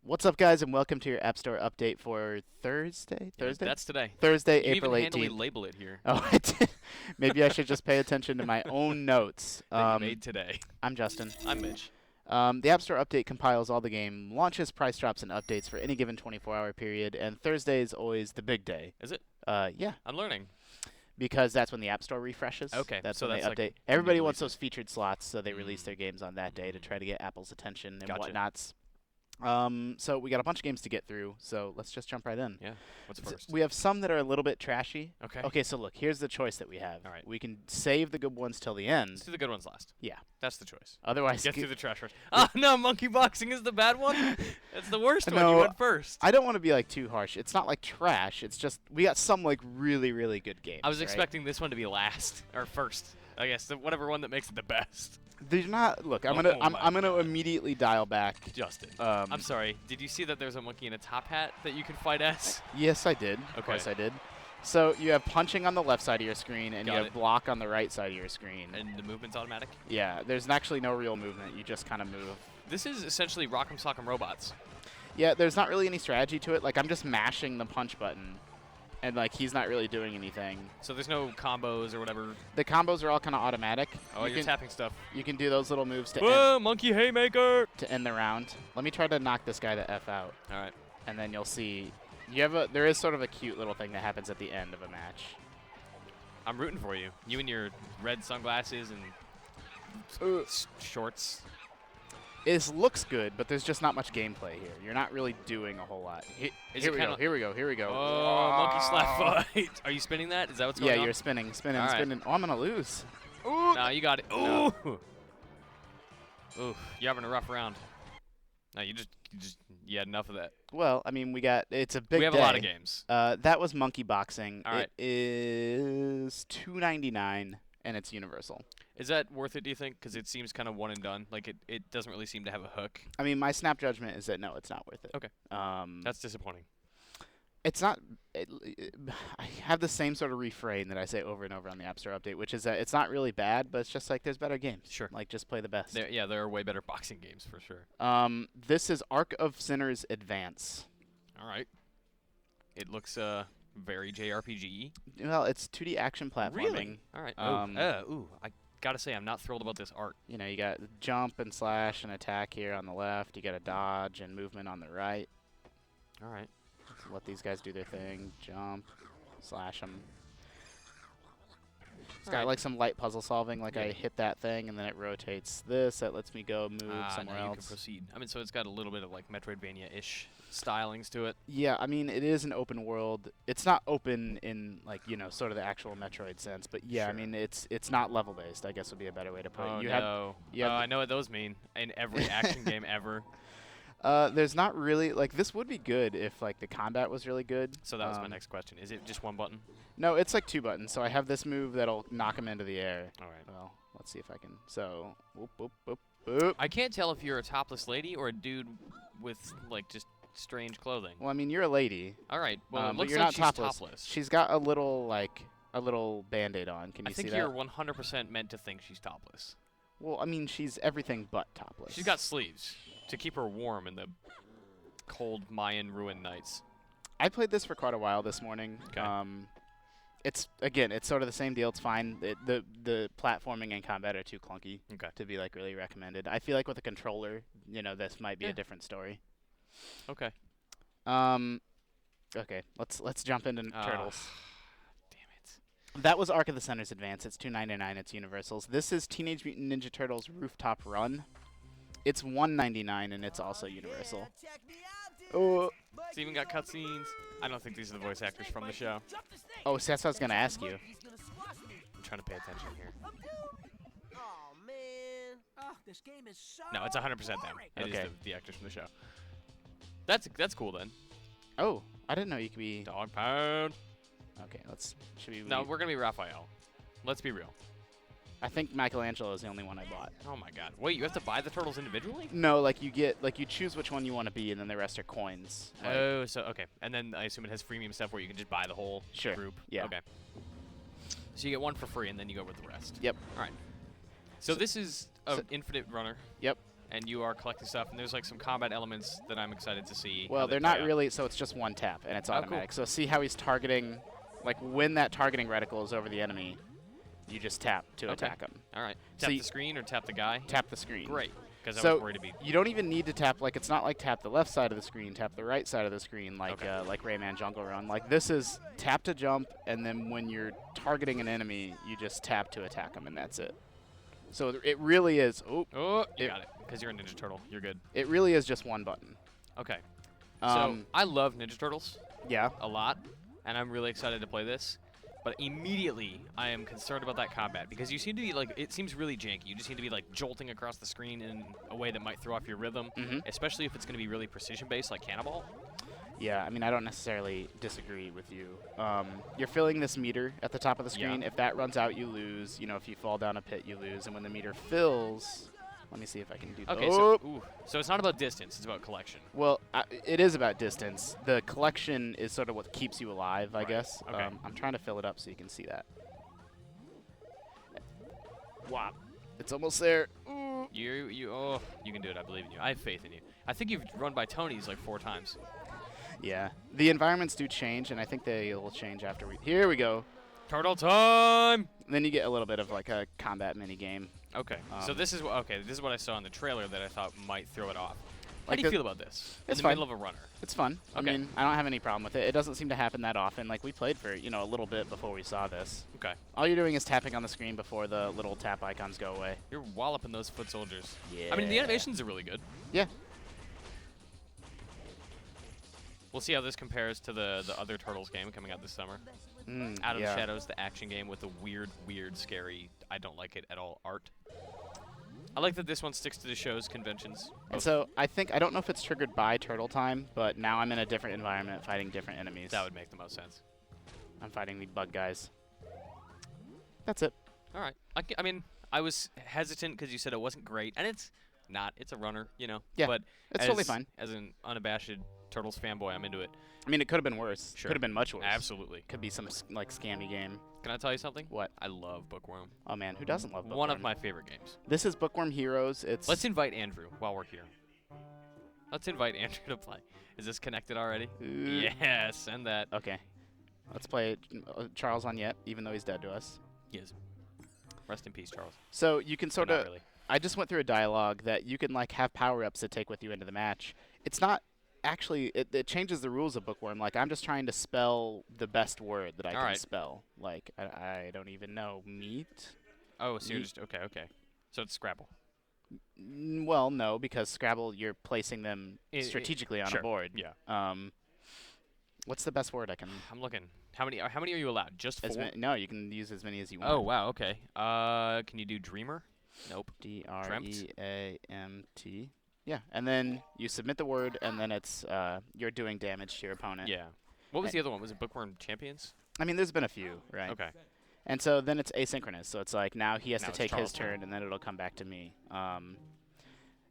What's up, guys, and welcome to your App Store update for Thursday? Thursday? That's today. Thursday, You April even handily 18th. label it here. Oh, I did. Maybe I should just pay attention to my own notes. That you made today. I'm Justin. I'm Mitch. The App Store update compiles all the game launches, price drops, and updates for any given 24-hour period, and Thursday is always the big day. Is it? Yeah. I'm learning. Because that's when the App Store refreshes. Okay, That's so when that's they update. like Everybody new wants releases. those featured slots, so they release their games on that day to try to get Apple's attention and Gotcha. whatnots. So we got a bunch of games to get through, so let's just jump right in. Yeah. What's first? We have some that are a little bit trashy. Okay. Okay, so look, here's the choice that we have. All right. We can save the good ones till the end. Let's do the good ones last. Yeah. That's the choice. Otherwise, Get through the trash first. Oh, no, monkey boxing is the bad one? That's the worst one. No, You went first. I don't want to be like too harsh. It's not like trash. It's just we got some like really, really good games. I was right? expecting this one to be last or first. I guess whatever one that makes it the best. They're not. Look, I'm Oh gonna my I'm gonna God. immediately dial back. Justin. Um, I'm sorry. Did you see that there's a monkey in a top hat that you can fight as? Yes, I did. Of Okay. course, I did. So you have punching on the left side of your screen, and Got you have it. block on the right side of your screen. And the movement's automatic? Yeah, there's actually no real movement. You just kind of move. This is essentially Rock'em Sock'em Robots. Yeah, there's not really any strategy to it. Like, I'm just mashing the punch button, and, like, he's not really doing anything. So there's no combos or whatever. The combos are all kind of automatic. Oh, you you're can, tapping stuff. You can do those little moves Whoa, monkey haymaker! to end the round. Let me try to knock this guy the F out, All right. and then you'll see. There is sort of a cute little thing that happens at the end of a match. I'm rooting for you. You and your red sunglasses and shorts. It looks good, but there's just not much gameplay here. You're not really doing a whole lot. Is Here it we kinda- go. Here we go. Here we go. Oh, monkey slap fight. Are you spinning that? Is that what's going Yeah, on? you're spinning, All right. spinning. Oh, I'm gonna lose. No, you got it. No. Ooh. Ooh, you're having a rough round. No, you had enough of that. Well, I mean, it's a big We have day. a lot of games. That was monkey boxing. All right. It is $2.99 and it's universal. Is that worth it, do you think? Because it seems kind of one and done. Like, it doesn't really seem to have a hook. I mean, my snap judgment is that no, it's not worth it. Okay. That's disappointing. It's not. I have the same sort of refrain that I say over and over on the App Store update, which is that it's not really bad, but it's just like there's better games. Sure. Like, just play the best. There are way better boxing games for sure. This is Ark of Sinners Advance. All right. It looks very JRPG. Well, it's 2D action platforming. Really? All right. I gotta say, I'm not thrilled about this art. You know, you got jump and slash and attack here on the left. You got a dodge and movement on the right. All right. So let these guys do their thing. Jump, slash them. It's got like some light puzzle solving. Like I hit that thing and then it rotates this. That lets me go move somewhere now else. you can proceed. I mean, so it's got a little bit of like Metroidvania-ish stylings to it. Yeah, I mean, it is an open world. It's not open in like, you know, sort of the actual Metroid sense, but yeah, I Sure. mean, it's not level based, I guess would be a better way to put Oh it. no! you have I know what those mean in every action game ever. There's not really like this would be good if like the combat was really good. So that was my next question. Is it just one button? No, it's like 2 buttons. So I have this move that'll knock him into the air. All right. Well, let's see if I can. So, whoop, whoop, whoop, whoop. I can't tell if you're a topless lady or a dude with like just strange clothing. Well, I mean, you're a lady. All right. Well, it but looks you're like not she's topless. She's got a little Band-Aid on. Can you I think see you're that? 100% meant to think she's topless. Well, I mean, she's everything but topless. She's got sleeves to keep her warm in the cold Mayan ruin nights. I played this for quite a while this morning. Okay. It's sort of the same deal. It's fine. The platforming and combat are too clunky to be like really recommended. I feel like with a controller, you know, this might be a different story. Okay. Okay. Let's jump into Turtles. Damn it. That was Ark of the Sinners Advance. It's $2.99. It's universals. This is Teenage Mutant Ninja Turtles Rooftop Run. It's $1.99 and it's also universal. Oh. It's even got cutscenes. I don't think these are the voice actors from the show. Oh, so that's what I was gonna ask you. I'm trying to pay attention here. Oh man. Oh, this game is so No, it's 100% them. It is Okay. the actors from the show. That's cool then. Oh, I didn't know you could be. Dog pound. Okay, should we? No, we're gonna be Raphael. Let's be real. I think Michelangelo is the only one I bought. Oh my God! Wait, you have to buy the turtles individually? No, like you choose which one you want to be, and then the rest are coins. Like, Oh, so okay. And then I assume it has freemium stuff where you can just buy the whole Sure, group. yeah. Okay. So you get one for free, and then you go with the rest. Yep. All right. So this is an So- infinite runner. Yep. and you are collecting stuff, and there's like some combat elements that I'm excited to see. Well, they're not really, so it's just one tap, and it's Oh, automatic. cool. So see how he's targeting, like when that targeting reticle is over the enemy, you just tap to attack him. All right. So Tap the screen or tap the guy? Tap the screen. Great, because I So was worried to be. you don't even need to tap, like it's not like tap the left side of the screen, tap the right side of the screen, like like Rayman Jungle Run. Like this is tap to jump, and then when you're targeting an enemy, you just tap to attack them, and that's it. So it really is. Oh, you got it. Because you're a Ninja Turtle. You're good. It really is just one button. Okay. So I love Ninja Turtles Yeah. a lot, and I'm really excited to play this. But immediately, I am concerned about that combat because you seem to be like, it seems really janky. You just seem to be like jolting across the screen in a way that might throw off your rhythm, especially if it's going to be really precision-based like Cannonball. Yeah, I mean, I don't necessarily disagree with you. You're filling this meter at the top of the screen. Yeah. If that runs out, you lose. You know, if you fall down a pit, you lose. And when the meter fills, let me see if I can do that. Okay, so it's not about distance, it's about collection. Well, it is about distance. The collection is sort of what keeps you alive, I guess. Okay. I'm trying to fill it up so you can see that. Wow. It's almost there. You can do it. I believe in you. I have faith in you. I think you've run by Tony's like 4 times. Yeah. The environments do change, and I think they will change after we... Here we go. Turtle time! Then you get a little bit of like a combat mini game. Okay. So this is what I saw in the trailer that I thought might throw it off. How Like do you feel about this? It's in the fine. middle of a runner. It's fun. Okay. I mean, I don't have any problem with it. It doesn't seem to happen that often. Like, we played for, a little bit before we saw this. Okay. All you're doing is tapping on the screen before the little tap icons go away. You're walloping those foot soldiers. Yeah. I mean, the animations are really good. Yeah. We'll see how this compares to the other Turtles game coming out this summer. Out of the Shadows, the action game with the weird, scary, I don't like it at all art. I like that this one sticks to the show's conventions. And so I don't know if it's triggered by Turtle Time, but now I'm in a different environment fighting different enemies. That would make the most sense. I'm fighting the bug guys. That's it. All right. I mean, I was hesitant because you said it wasn't great, and it's not. It's a runner, Yeah. But it's totally fine. As an unabashed Turtles fanboy, I'm into it. I mean, it could have been worse. Sure. Could have been much worse. Absolutely. Could be some like scammy game. Can I tell you something? What? I love Bookworm. Oh man, who doesn't love Bookworm? One of my favorite games. This is Bookworm Heroes. It's. Let's invite Andrew while we're here. Let's invite Andrew to play. Is this connected already? Yeah, send that. Okay. Let's play Charles on Yet, even though he's dead to us. He is. Rest in peace, Charles. So you can sort But of. not really. I just went through a dialogue that you can like have power-ups to take with you into the match. It's not actually. It changes the rules of Bookworm. Like I'm just trying to spell the best word that I can spell. Like I don't even know meat. Oh, so you're just okay. So it's Scrabble. Well, no, because Scrabble you're placing them strategically on a board. Yeah. What's the best word I can? I'm looking. How many are you allowed? Just 4? No, you can use as many as you want. Oh wow. Okay. Can you do Dreamer? Nope. Dreamt. Yeah, and then you submit the word, and then it's you're doing damage to your opponent. Yeah. What was the other one? Was it Bookworm Champions? I mean, there's been a few, right? Okay. And so then it's asynchronous. So it's like now he has to take his Charles' turn, and then it'll come back to me.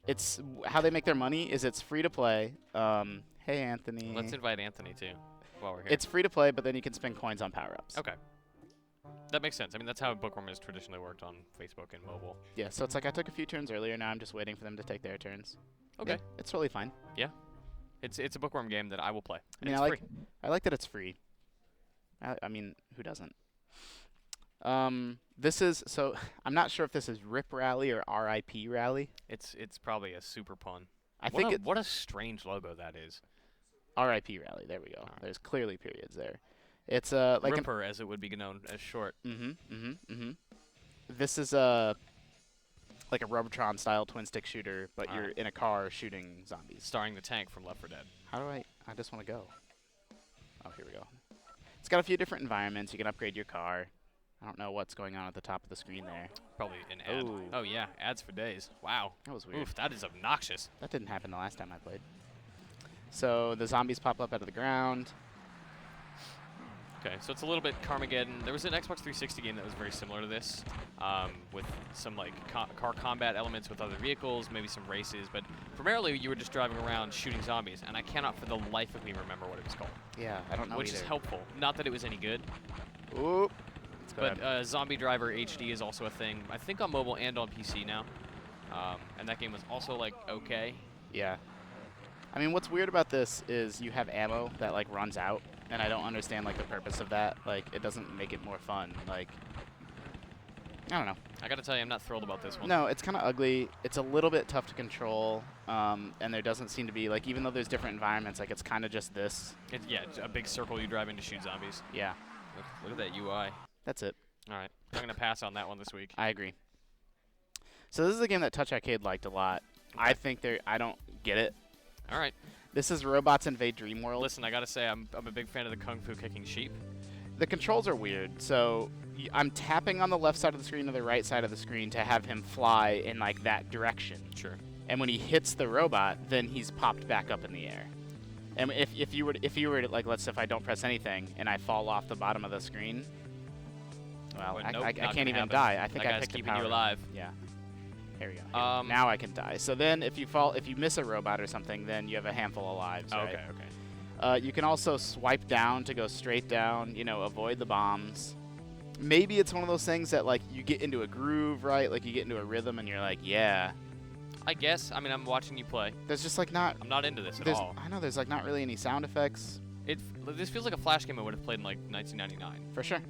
It's how they make their money is it's free to play. Hey, Anthony. Let's invite Anthony too while we're here. It's free to play, but then you can spend coins on power-ups. Okay. That makes sense. I mean, that's how Bookworm has traditionally worked on Facebook and mobile. Yeah, so it's like I took a few turns earlier. Now I'm just waiting for them to take their turns. Okay. Yeah, it's totally fine. Yeah. It's a Bookworm game that I will play. I mean, I like that it's free. I mean, who doesn't? This is so. I'm not sure if this is RIP Rally or RIP Rally. It's probably a super pun. I think what a strange logo that is. RIP Rally. There we go. Right. There's clearly periods there. It's like Ripper, as it would be known as short. This is like a Robotron style twin stick shooter, but you're in a car shooting zombies. Starring the tank from Left 4 Dead. How do I just want to go. Oh, here we go. It's got a few different environments. You can upgrade your car. I don't know what's going on at the top of the screen there. Probably an ad. Ooh. Oh yeah, ads for days. Wow. That was weird. Oof, that is obnoxious. That didn't happen the last time I played. So the zombies pop up out of the ground. Okay, so it's a little bit Carmageddon. There was an Xbox 360 game that was very similar to this, with some like car combat elements with other vehicles, maybe some races, but primarily you were just driving around shooting zombies, and I cannot for the life of me remember what it was called. Yeah, I don't know Which either. is helpful. Not that it was any good. Oop. But Zombie Driver HD is also a thing, I think on mobile and on PC now. And that game was also like okay. Yeah. I mean, what's weird about this is you have ammo that like runs out, and I don't understand like the purpose of that. Like, it doesn't make it more fun. Like, I don't know. I gotta tell you, I'm not thrilled about this one. No, it's kind of ugly. It's a little bit tough to control, and there doesn't seem to be like, even though there's different environments, like it's kind of just this. Yeah, it's a big circle you drive in to shoot zombies. Yeah. Look at that UI. That's it. All right, I'm gonna pass on that one this week. I agree. So this is a game that Touch Arcade liked a lot. Okay. I think I don't get it. All right. This is Robots Invade Dream World. Listen, I gotta say, I'm a big fan of the kung fu kicking sheep. The controls are weird. So I'm tapping on the left side of the screen or the right side of the screen to have him fly in like that direction. Sure. And when he hits the robot, then he's popped back up in the air. And if you were to, like, let's say if I don't press anything and I fall off the bottom of the screen, well, Nope, I not can't gonna even happen. die. I think That I guy's picked the keeping power. you alive. Yeah. Here we go. Um, Now I can die. So then if you miss a robot or something, then you have a handful of lives, right? Okay, okay. You can also swipe down to go straight down, avoid the bombs. Maybe it's one of those things that, like, you get into a groove, right? Like, you get into a rhythm and you're like, yeah. I guess. I mean, I'm watching you play. There's just, like, not... I'm not into this at There's, all. I know, there's, like, not really any sound effects. This feels like a Flash game I would have played in, like, 1999. For sure.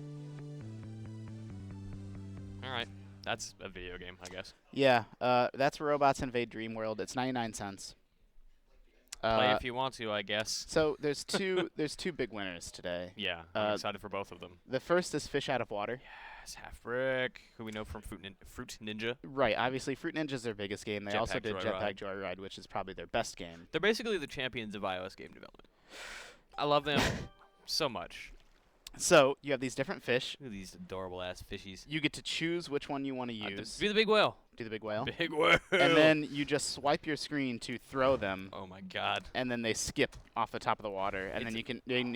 All right. That's a video game, I guess. Yeah, that's Robots Invade Dream World. It's 99 cents. Play if you want to, I guess. So there's two big winners today. Yeah, I'm excited for both of them. The first is Fish Out of Water. Yes, Half Brick, who we know from Fruit Ninja. Right, obviously Fruit Ninja's their biggest game. They also Jetpack did Joyride. Jetpack Joyride, which is probably their best game. They're basically the champions of iOS game development. I love them so much. So you have these different fish. Look at these adorable ass fishies. You get to choose which one you want to use. Be the big whale. Do the big whale. Big whale. And then you just swipe your screen to throw them, Oh my god. and then they skip off the top of the water, and then you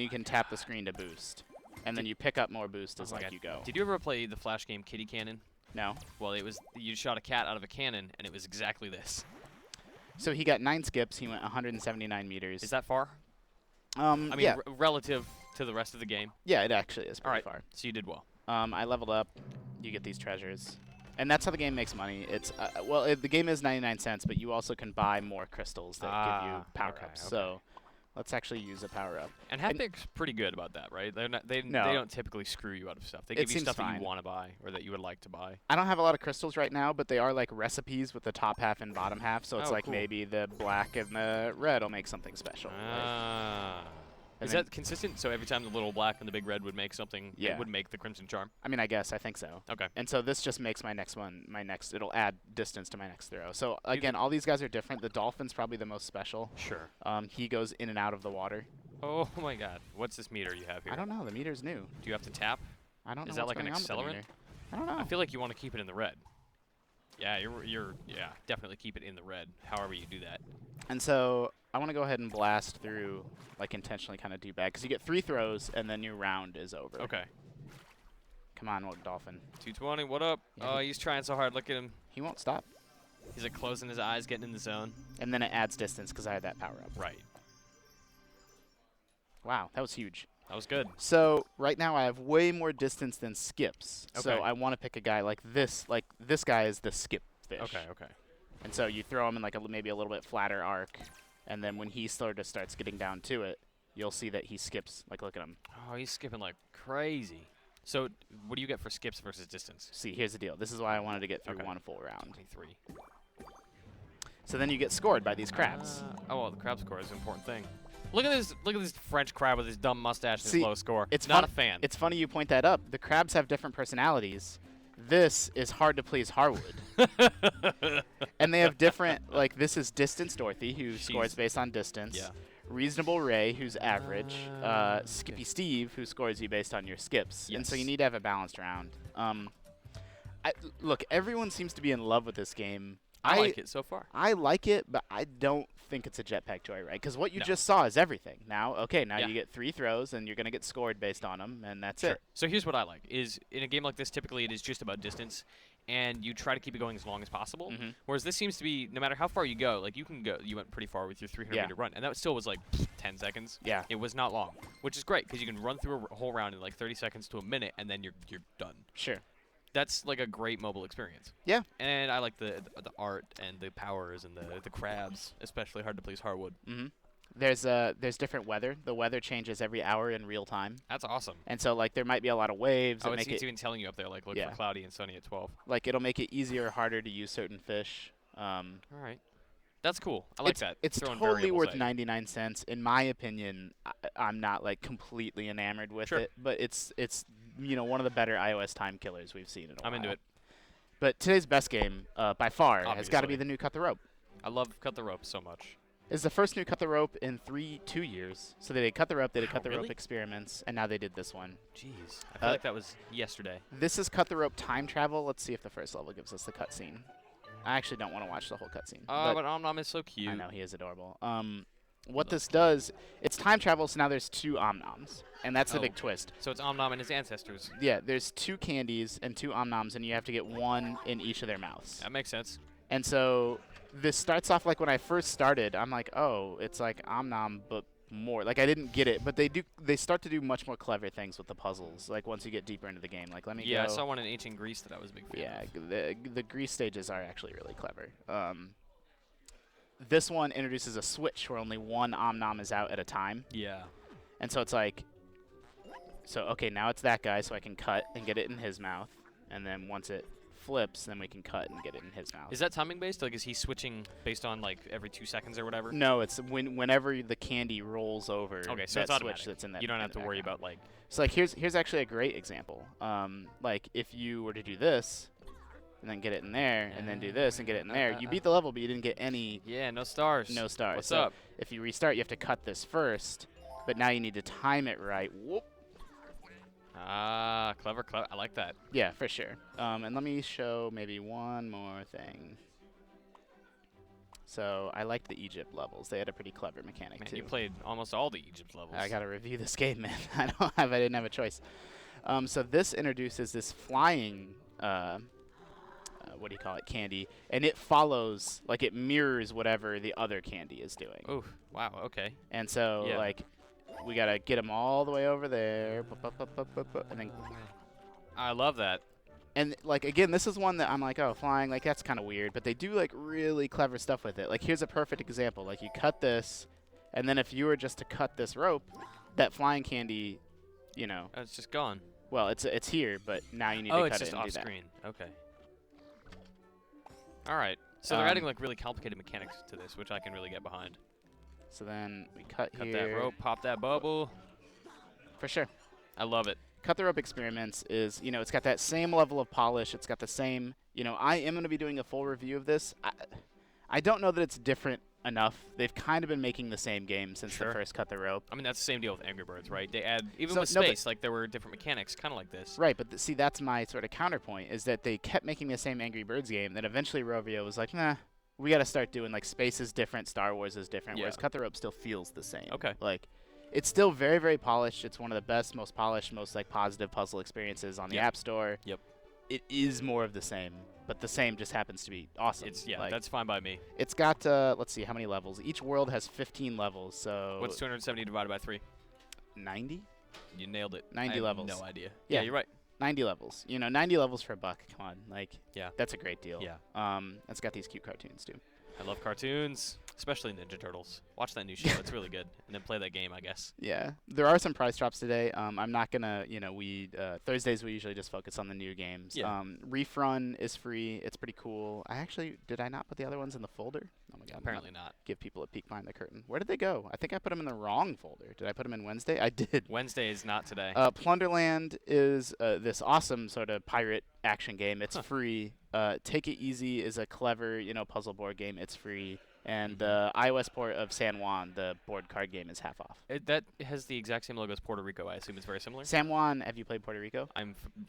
can tap the screen to boost, and then you pick up more boost as Oh my like God. you go. Did you ever play the Flash game Kitty Cannon? No. Well, it was you shot a cat out of a cannon, and it was exactly this. So he got 9 skips. He went 179 meters. Is that far? I I mean, yeah, relative to the rest of the game. yeah, it actually is All pretty right. far. So you did well. I leveled up. You get these treasures, and that's how the game makes money. It's the game is 99 cents, but you also can buy more crystals that give you power okay, ups. okay. So let's actually use a power up. And Haptic's pretty good about that, right? They No. don't typically screw you out of stuff. They It give you seems stuff that fine. you want to buy or that you would like to buy. I don't have a lot of crystals right now, but they are like recipes with the top half and bottom half. So it's Oh, like cool. maybe the black and the red will make something special. right? Ah. And Is then- that consistent? So every time the little black and the big red would make something, Yeah. it would make the Crimson Charm? I mean, I guess I think so. Okay. And so this just makes my next one, it'll add distance to my next throw. So again, all these guys are different. The dolphin's probably the most special. Sure. He goes in and out of the water. Oh my god. What's this meter you have here? I don't know. The meter's new. Do you have to tap? I don't know. Is that what's like an going on with the accelerant? meter. I don't know. I feel like you want to keep it in the red. Yeah, yeah, definitely keep it in the red, however you do that. And so I want to go ahead and blast through, like intentionally kind of do bad, because you get 3 throws and then your round is over. Okay. Come on, dolphin. 220, what up? Yeah. Oh, he's trying so hard. Look at him. He won't stop. He's like closing his eyes, getting in the zone. And then it adds distance because I had that power up. Right. Wow, that was huge. That was good. So right now I have way more distance than skips. So Okay. I want to pick a guy like this. Like this guy is the skip fish. Okay, okay. And so you throw him in like maybe a little bit flatter arc, and then when he sort of starts getting down to it, you'll see that he skips. Like look at him. Oh, he's skipping like crazy. So what do you get for skips versus distance? See, here's the deal. This is why I wanted to get through Okay. one full round. 23. So then you get scored by these crabs. Oh, well, the crab score is an important thing. Look at this French crab with his dumb mustache and See, his low score. it's not fun- a fan. It's funny you point that up. The crabs have different personalities. This is hard to please Harwood. And they have different, like this is Distance Dorothy, who scores She's- based on distance. Yeah. Reasonable Ray, who's average. Ah, Skippy Steve, who scores you based on your skips. And so you Yes. need to have a balanced round. Look, everyone seems to be in love with this game. I like it so far. I like it, but I don't think it's a Jetpack Joyride. Because what you No. just saw is everything. Now Yeah. you get 3 throws, and you're going to get scored based on them, and that's Sure. it. So here's what I like: is in a game like this, typically it is just about distance, and you try to keep it going as long as possible. Mhm. Whereas this seems to be, no matter how far you go, like you went pretty far with your 300-meter run, and that still was like 10 seconds. Yeah. It was not long, which is great because you can run through a whole round in like 30 seconds to a minute, and then you're done. Sure. that's like a great mobile experience. Yeah. And I like the art and the powers and the crabs, especially hard to please hardwood. Mm-hmm. There's different weather. The weather changes every hour in real time. That's awesome. And so like there might be a lot of waves that Oh, make it's it even telling you up there, like look Yeah. for cloudy and sunny at 12. like it'll make it easier or harder to use certain fish. All right. That's cool. I like that. It's Throwing totally variables worth at you. 99 cents. In my opinion, I'm not like completely enamored with Sure. it, but it's one of the better iOS time killers we've seen in a while. I'm into it. But today's best game, by far, has got to be Obviously. the new Cut the Rope. I love Cut the Rope so much. It's the first new Cut the Rope in 2 years. So they did Cut the Rope, they did Wow, Cut the Rope really? experiments, and now they did this one. Jeez. I feel like that was yesterday. This is Cut the Rope time travel. Let's see if the first level gives us the cutscene. I actually don't want to watch the whole cutscene. Oh, but Om Nom is so cute. I know, he is adorable. What this does, it's time travel, so now there's 2 Om-Noms, and that's the Oh. big twist. So it's Om Nom and his ancestors. Yeah, there's 2 candies and 2 Om-Noms, and you have to get 1 in each of their mouths. That makes sense. And so this starts off like when I first started, I'm like, oh, it's like Om-Nom, but more. Like, I didn't get it, but they start to do much more clever things with the puzzles, like once you get deeper into the game. Like, let me Yeah, go. I saw one in ancient Greece that I was a big fan Yeah, of. the Grease stages are actually really clever. This one introduces a switch where only 1 Om-Nom is out at a time. Yeah. And so it's like, okay, now it's that guy, so I can cut and get it in his mouth. And then once it flips, then we can cut and get it in his mouth. Is that timing based? Like, is he switching based on like every 2 seconds or whatever? No, it's whenever the candy rolls over. Okay, so that it's switch automatic. that's in that. You don't in have the to worry background. about like. So like here's actually a great example. Like if you were to do this, and then get it in there, and then do this and get it in there, you beat the level, but you didn't get any. Yeah, no stars. No stars. What's So up? if you restart, you have to cut this first, but now you need to time it right. Whoop. Ah, clever. I like that. Yeah, for sure. And let me show maybe one more thing. So I liked the Egypt levels. They had a pretty clever mechanic Man, too. you played almost all the Egypt levels. I gotta review this game, man. I didn't have a choice. So this introduces this flying, what do you call it, candy, and it follows, like it mirrors whatever the other candy is doing. Oh, wow. Okay. And so Yeah. like we gotta get them all the way over there, and then I love that. and like again, this is one that I'm like, oh, flying, like that's kind of weird, but they do like really clever stuff with it. Like here's a perfect example. Like you cut this, and then if you were just to cut this rope, that flying candy, Oh, it's just gone. well, it's here, but now you need Oh, to it's cut it just and off do that. screen. Okay. All right. So they're Um, adding like really complicated mechanics to this, which I can really get behind. So then we cut Cut here. that rope, pop that bubble. For sure. I love it. Cut the Rope Experiments is, it's got that same level of polish. It's got the same, I am going to be doing a full review of this. I don't know that it's different enough. They've kind of been making the same game since Sure. the first Cut the Rope. I mean, that's the same deal with Angry Birds, right? They add, even So- with no, but- space, like there were different mechanics, kind of like this. Right, but see, that's my sort of counterpoint, is that they kept making the same Angry Birds game, then eventually Rovio was like, nah, we got to start doing, like, space is different, Star Wars is different, Yeah. whereas Cut the Rope still feels the same. Okay. Like, it's still very, very polished. It's one of the best, most polished, most, like, positive puzzle experiences on the Yep. App Store. Yep. It is more of the same, but the same just happens to be awesome. It's like, that's fine by me. it's got, let's see, how many levels? Each world has 15 levels, so What's 270 divided by 3? 90? You nailed it. 90 I have levels. No idea. Yeah. Yeah, you're right. 90 levels. 90 levels for a buck. Come on, like, Yeah. that's a great deal. Yeah. It's got these cute cartoons too. I love cartoons, especially Ninja Turtles. Watch that new show; it's really good. And then play that game, I guess. Yeah, there are some price drops today. I'm not gonna, we Thursdays we usually just focus on the new games. Yeah. Reef Run is free. It's pretty cool. Did I not put the other ones in the folder? Oh my god. Apparently not. Give people a peek behind the curtain. Where did they go? I think I put them in the wrong folder. Did I put them in Wednesday? I did. Wednesday is not today. Plunderland is this awesome sort of pirate action game. It's free. Take It Easy is a clever, puzzle board game. It's free. And the iOS port of San Juan, the board card game, is half off. That has the exact same logo as Puerto Rico. I assume it's very similar. San Juan, have you played Puerto Rico?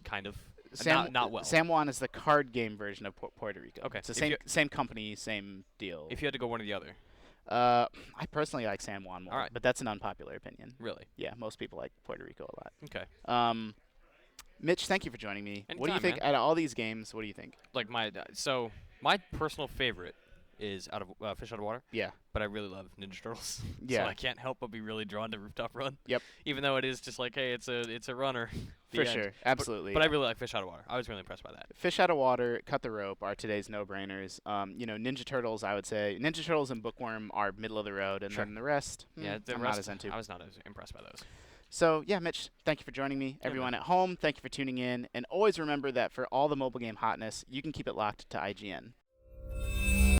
Kind of. San, not well. San Juan is the card game version of Puerto Rico. Okay. It's the If same you- same company, same deal. If you had to go one or the other, I personally like San Juan more, Alright. but that's an unpopular opinion. really. Yeah, most people like Puerto Rico a lot. Okay. Mitch, thank you for joining me. What do you Anytime, think man. out of all these games? What do you think? Like my personal favorite is Fish Out of Water. Yeah. But I really love Ninja Turtles. Yeah. So I can't help but be really drawn to Rooftop Run. Yep. Even though it is just like, hey, it's a runner. For sure. Absolutely. But I really like Fish Out of Water. I was really impressed by that. Fish Out of Water, Cut the Rope are today's no-brainers. You know, Ninja Turtles, I would say. Ninja Turtles and Bookworm are middle of the road, and then the rest, I'm not as into. I was not as impressed by those. So, yeah, Mitch, thank you for joining me. Everyone at home, thank you for tuning in. And always remember that for all the mobile game hotness, you can keep it locked to IGN.